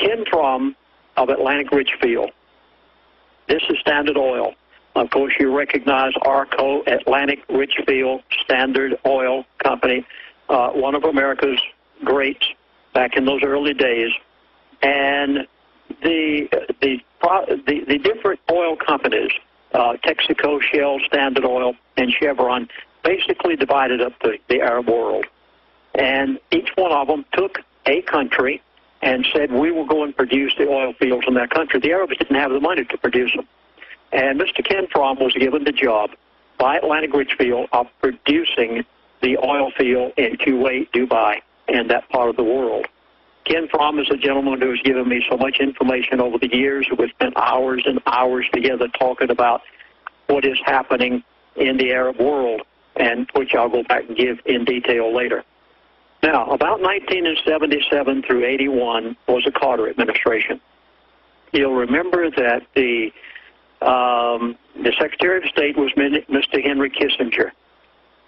Ken Trom of Atlantic Richfield. This is Standard Oil. Of course, you recognize ARCO, Atlantic Richfield Standard Oil Company, one of America's greats back in those early days. And the different oil companies, Texaco, Shell, Standard Oil, and Chevron, basically divided up the Arab world. And each one of them took a country and said, we will go and produce the oil fields in that country. The Arabs didn't have the money to produce them. And Mr. Ken Trom was given the job by Atlantic Richfield of producing the oil field in Kuwait, Dubai, and that part of the world. Ken Trom is a gentleman who has given me so much information over the years. We've spent hours and hours together talking about what is happening in the Arab world, and which I'll go back and give in detail later. Now, about 1977 through 81 was the Carter administration. You'll remember that the Secretary of State was Mr. Henry Kissinger.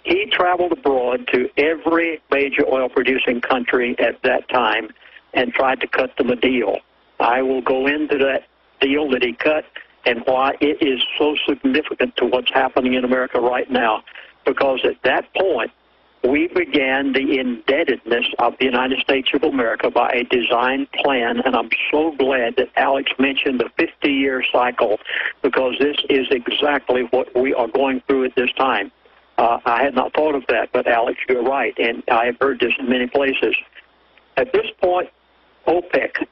He traveled abroad to every major oil-producing country at that time and tried to cut them a deal. I will go into that deal that he cut and why it is so significant to what's happening in America right now, because at that point, we began the indebtedness of the United States of America by a design plan, and I'm so glad that Alex mentioned the 50-year cycle, because this is exactly what we are going through at this time. I had not thought of that, but Alex, you're right, and I have heard this in many places. At this point, OPEC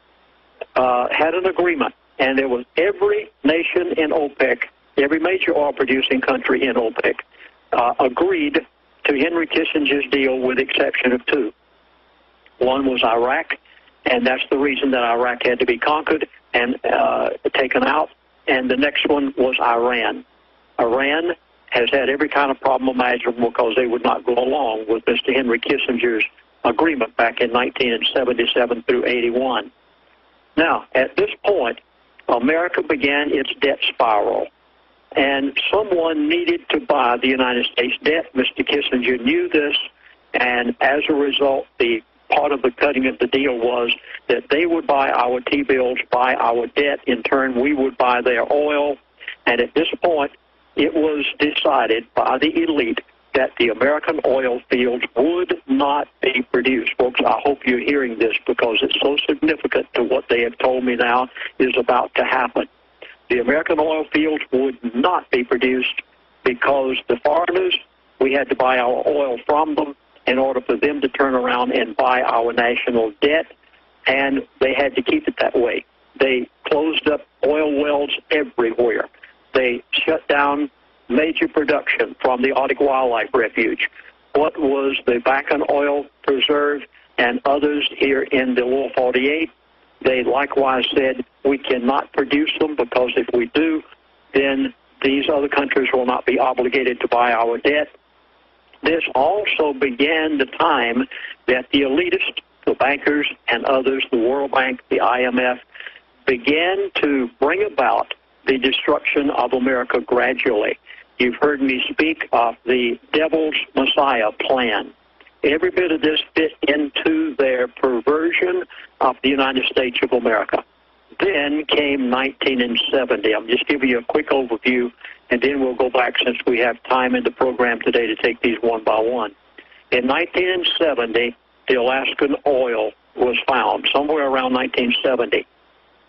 had an agreement, and there was every nation in OPEC, every major oil-producing country in OPEC, agreed to Henry Kissinger's deal with the exception of two. One was Iraq, and that's the reason that Iraq had to be conquered and taken out, and the next one was Iran. Iran has had every kind of problem imaginable because they would not go along with Mr. Henry Kissinger's agreement back in 1977 through 81. Now, at this point, America began its debt spiral, and someone needed to buy the United States debt. Mr. Kissinger knew this, and as a result, the part of the cutting of the deal was that they would buy our T-bills, buy our debt. In turn, we would buy their oil, and at this point, it was decided by the elite that the American oil fields would not be produced. Folks, I hope you're hearing this because it's so significant to what they have told me now is about to happen. The American oil fields would not be produced because the foreigners, we had to buy our oil from them in order for them to turn around and buy our national debt, and they had to keep it that way. They closed up oil wells everywhere. They shut down major production from the Arctic Wildlife Refuge. What was the Bakken Oil Preserve and others here in the Lower 48, they likewise said, we cannot produce them because if we do, then these other countries will not be obligated to buy our debt. This also began the time that the elitists, the bankers and others, the World Bank, the IMF, began to bring about the destruction of America gradually. You've heard me speak of the Devil's Messiah plan. Every bit of this fit into their perversion of the United States of America. Then came 1970. I'm just giving you a quick overview, and then we'll go back since we have time in the program today to take these one by one. In 1970, the Alaskan oil was found, somewhere around 1970.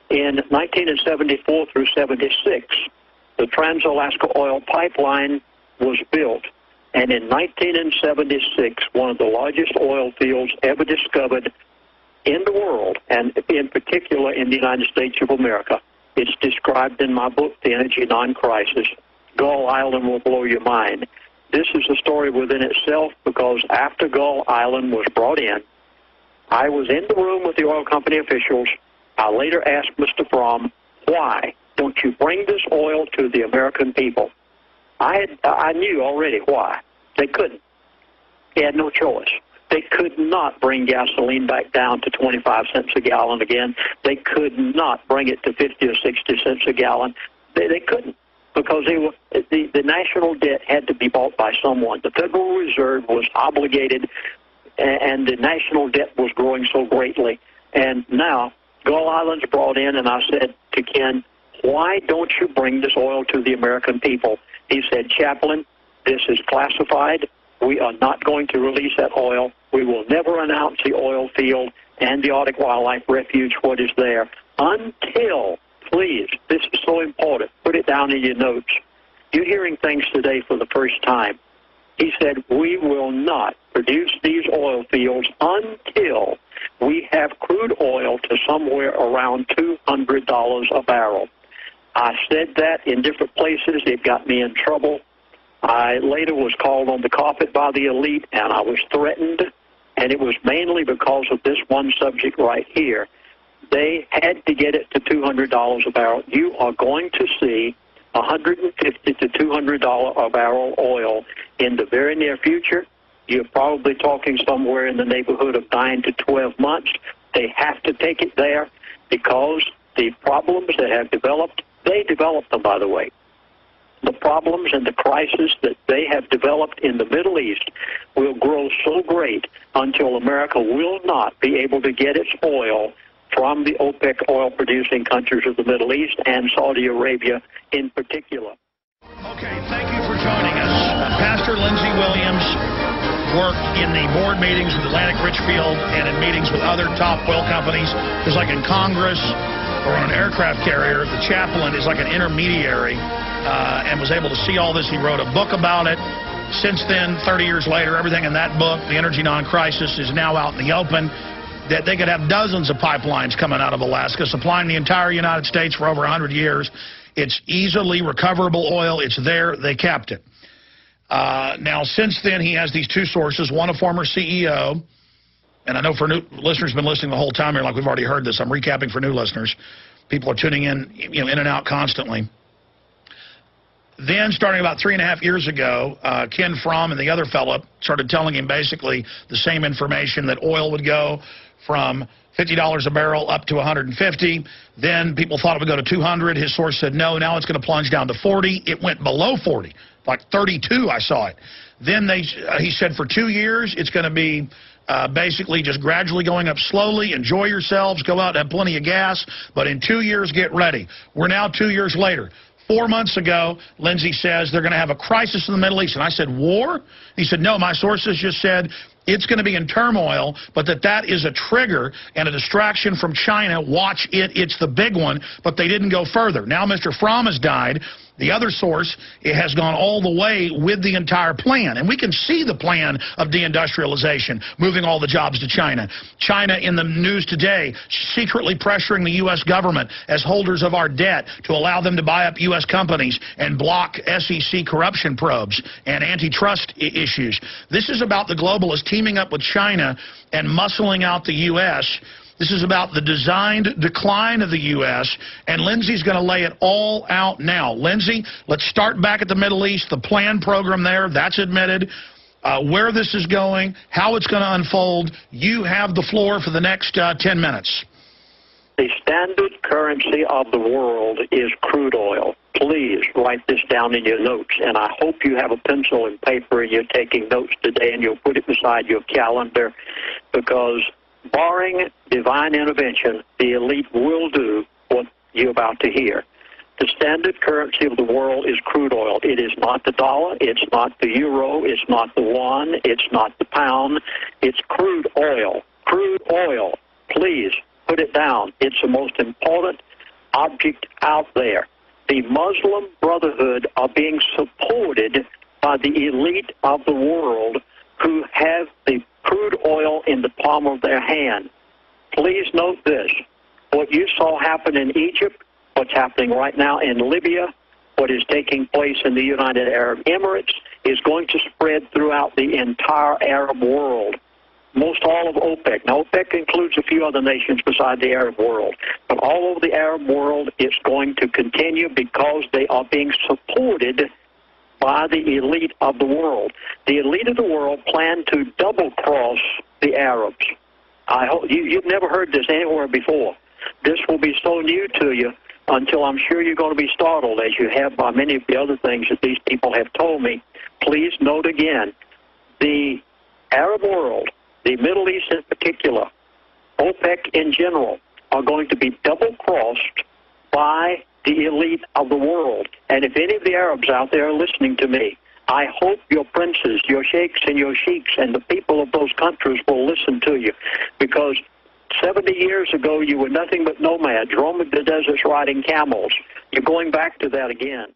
In 1974 through 76, the Trans-Alaska Oil Pipeline was built. And in 1976, one of the largest oil fields ever discovered in the world, and in particular in the United States of America, it's described in my book, The Energy Non-Crisis. Gull Island will blow your mind. This is a story within itself because after Gull Island was brought in, I was in the room with the oil company officials. I later asked Mr. Fromm, why don't you bring this oil to the American people? I knew already why. They couldn't. They had no choice. They could not bring gasoline back down to 25 cents a gallon again. They could not bring it to 50 or 60 cents a gallon. They couldn't because the national debt had to be bought by someone. The Federal Reserve was obligated, and the national debt was growing so greatly. And now Gull Islands brought in, and I said to Ken, why don't you bring this oil to the American people? He said, Chaplain, this is classified. We are not going to release that oil. We will never announce the oil field and the Arctic Wildlife Refuge, what is there, until, please, this is so important, put it down in your notes. You're hearing things today for the first time. He said, we will not produce these oil fields until we have crude oil to somewhere around $200 a barrel. I said that in different places. It got me in trouble. I later was called on the carpet by the elite, and I was threatened, and it was mainly because of this one subject right here. They had to get it to $200 a barrel. You are going to see $150 to $200 a barrel oil in the very near future. You're probably talking somewhere in the neighborhood of 9 to 12 months. They have to take it there because the problems that have developed, they developed them, by the way. The problems and the crisis that they have developed in the Middle East will grow so great until America will not be able to get its oil from the OPEC oil-producing countries of the Middle East and Saudi Arabia in particular. Okay, thank you for joining us. Pastor Lindsey Williams worked in the board meetings with Atlantic Richfield and in meetings with other top oil companies. Just like in Congress or on an aircraft carrier, the chaplain is like an intermediary and was able to see all this. He wrote a book about it. Since then, 30 years later, everything in that book, The Energy Non-Crisis, is now out in the open. That they could have dozens of pipelines coming out of Alaska, supplying the entire United States for over 100 years. It's easily recoverable oil. It's there. They capped it. Now, since then, he has these two sources, one a former CEO, and I know for new listeners been listening the whole time here, like we've already heard this. I'm recapping for new listeners. People are tuning in, in and out constantly. Then, starting about 3.5 years ago, Ken Fromm and the other fellow started telling him basically the same information, that oil would go from $50 a barrel up to $150. Then people thought it would go to $200. His source said no. Now it's going to plunge down to $40. It went below $40, like $32. I saw it. Then he said for 2 years it's going to be basically just gradually going up slowly. Enjoy yourselves. Go out and have plenty of gas. But in 2 years, get ready. We're now 2 years later. 4 months ago, Lindsey says they're going to have a crisis in the Middle East. And I said, war? He said, no, my sources just said it's going to be in turmoil, but that is a trigger and a distraction from China. Watch it. It's the big one. But they didn't go further. Now Mr. Fromm has died. The other source, it has gone all the way with the entire plan. And we can see the plan of deindustrialization, moving all the jobs to China. China in the news today, secretly pressuring the U.S. government as holders of our debt to allow them to buy up U.S. companies and block SEC corruption probes and antitrust issues. This is about the globalists teaming up with China and muscling out the U.S. This is about the designed decline of the U.S., and Lindsey's going to lay it all out now. Lindsey, let's start back at the Middle East, the planned program there, that's admitted, where this is going, how it's going to unfold. You have the floor for the next 10 minutes. The standard currency of the world is crude oil. Please write this down in your notes, and I hope you have a pencil and paper and you're taking notes today, and you'll put it beside your calendar, because barring divine intervention, the elite will do what you're about to hear. The standard currency of the world is crude oil. It is not the dollar. It's not the euro. It's not the won. It's not the pound. It's crude oil. Crude oil. Please put it down. It's the most important object out there. The Muslim Brotherhood are being supported by the elite of the world who have the crude oil in the palm of their hand. Please note this. What you saw happen in Egypt, what's happening right now in Libya, what is taking place in the United Arab Emirates, is going to spread throughout the entire Arab world. Most all of OPEC. Now, OPEC includes a few other nations beside the Arab world. But all over the Arab world, it's going to continue because they are being supported by the elite of the world. The elite of the world plan to double-cross the Arabs. I hope you've never heard this anywhere before. This will be so new to you until I'm sure you're going to be startled, as you have by many of the other things that these people have told me. Please note again, the Arab world, the Middle East in particular, OPEC in general, are going to be double-crossed by the elite of the world. And if any of the Arabs out there are listening to me, I hope your princes, your sheikhs and your sheiks and the people of those countries will listen to you, because 70 years ago you were nothing but nomads, roaming the deserts riding camels. You're going back to that again.